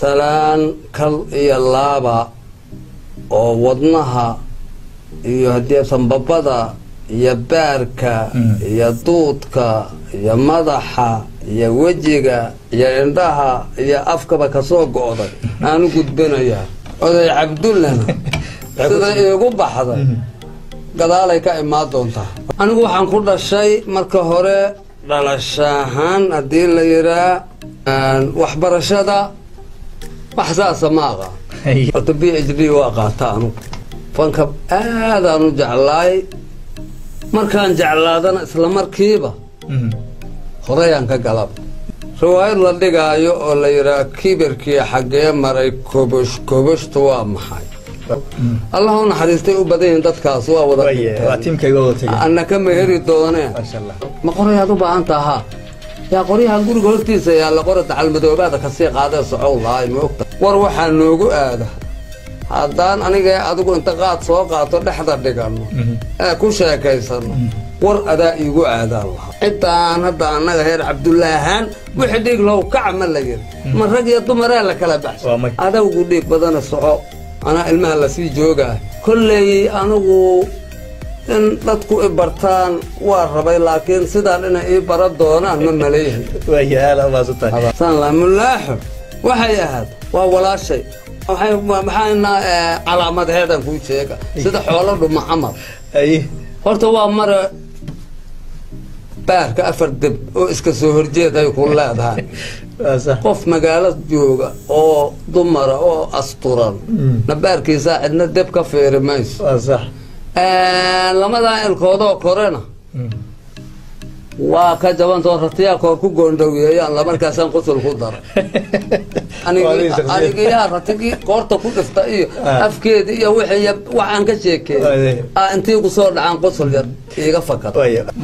salaan kal iyo laaba oo wadnaha iyo haddii sanbabada iyo baarka iyo duudka iyo madaxa iyo wejiga iyo indhaha iyo afkaba ka soo go'day aanu gudbinayaa oday cabdullana sida iigu baxday gadaalay ka imaan doontaa anigu waxaan ku dhashay marka hore dhalashahaan haddii la yidhaa waxbarashada wax saasa ma aqaan horta PhD waa qaata anugu fanka aadaan u jeclaay markaan jeclaadana isla markiiba horeyaan ka galaba riwaayad la dhigaayo oo la yidhaha kibirkii xaggee maray koboshtu waa maxay allah u naxariistay u badan yihiin dadkaas waa wada anna ka meheri doonee ma qorayaad u baahan tahaa yaa qoryahan guriga hortiisa yaa la qora dacalmadoobaada kasii qaadee socow lahay ma ogta war waxaa noogu aada haddaan aniga adigu inta qaad soo qaato dhexda dhigano ee ku sheekaysano war adaa iigu aadaan lahaa cidaan hadda annaga reer cabdullaahaan wixii dhiig low kaca ma la yiri ma rag iyo dumaree la kala baxso adawgu dhiig badana soco anaa ilmaha lasii joogaa kolley anigu in dadku i bartaan waa rabay laakiin sidaan inay ii bara doonaan ma maleeyahay saan laamulaaxo waxay ahayd waa walaashay maxaana calaamadeedan kuu sheega sida xooladhu maxamad horta waa mare baarka afar deb oo iska soo horjeed ay ku leedahay qof magaalo jooga oo dumara oo asturan na baarkiisa cidna deb ka feeri mayso lamadaa ilkoodoo korena waa ka jabantoo ratiyaa koor ku goondhoweeyaan lamarkaasaan qusul ku dara anigayaa ratigii koorta ku dhifta iyo afkeeda iyo wixii waxaan ka sheekeeyay intii ku soo dhacaan qusul yar iiga fakad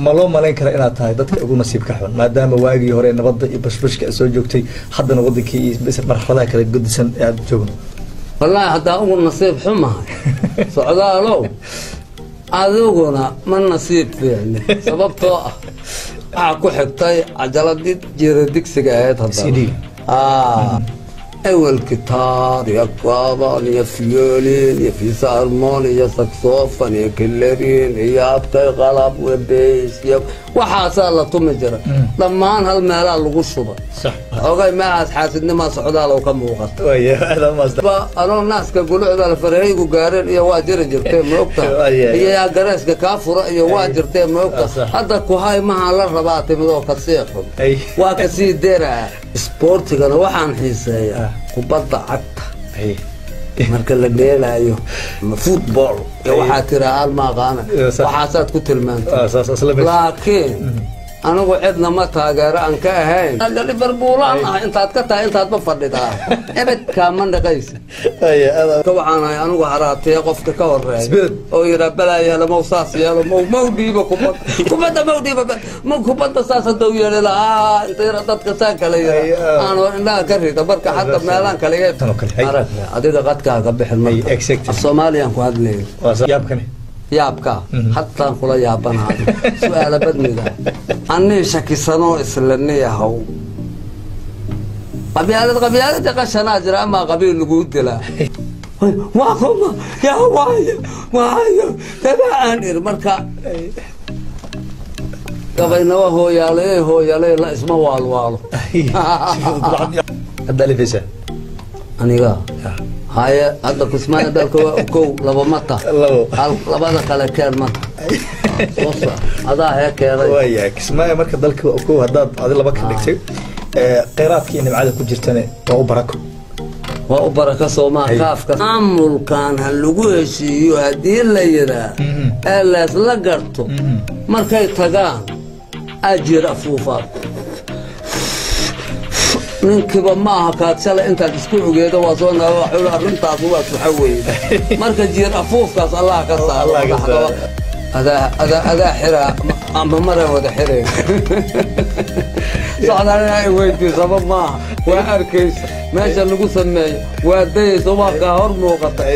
ma loo malayn kara inaad tahay dadka ugu nasiibka xun maadaama waagii hore nabadda iyo bashbashka soo joogtay haddana wadankii iyo marxaladaha kala guddisan ee aad joogno wallaahi haddaa ugu nasiib xumahay socdaalow adiguna ma nasiib fiicni sababtoo ah waxaa ku xigtay cajaladii jeeda digsiga ahayd haddana أول كتار يا كوابان يا فيولين يا فيسارمون يا ساكسوفون يا كلرين يا أبتي غلب وبيس يا وحاسة لا تمجرة لما أنا هالمهلا الغشبة صح أوكي ما حاسدني ما صعدا لو كم وقت ويا هذا ما صدق أنا الناس كقولوا هذا الفريق وقارن يا واجر جرتين موقتها هي يا جرس كافر يا واجر تين موقتها هذا كهاي ما على الرباط مذوق السيف وكسي درع سبورت كنا وحن حسيا kubadda cagta marka la dheelaayo football waxa tiraahal ma qaana waxaasaad ku tilmaantay laakiin anigu cidna ma taageero aan ka ahayn Liverpool intaad ka tahay intaad ma fadhidaa ebed ka man dhaqaysa ka waxaan anigu haraatay qofka ka horeeyo oo yira balaya la mawsaas yeelo mawdiiba kubadda kubadda saasa dow yeelo inta yara dadka saan kale aan indhaha ka rida marka xataa meelaan kale adiga qadkaaga bixin ma Soomaaliyan ku hadlay yaabka hatta kula yaabanahay su'aal badnida anni shakisano islaniyahaw qabyaalada qashana jira ama qabiil lagu dila waa ya waayo tabaan marka qabayna hooyaalay la isma waalwaalo hadda lifisa aniga هاي هذا قسمان بالكو لبا متى لبا كلا كان متى وصل هذا هيك ويا قسمان marka dalka ku hadaad adi laba ka dhigtay qeyraadkii nimcada ku jirtana waa u barako Soomaa kaafka amulkan hal lagu heshiiyo hadii la yiraa elas la garto markay tagaan ajir afuufa ninkiba maaha kaadsala intaad isku ogeedo waa soo naba xul arintaas waa saxawey marka jiir afuufkaas Allah ka saaro ada xira ama mara wada xireen صعدنا ويدي سبب ما وأركيس ماشي اللي قصة ما ودي سواق هرمو قطع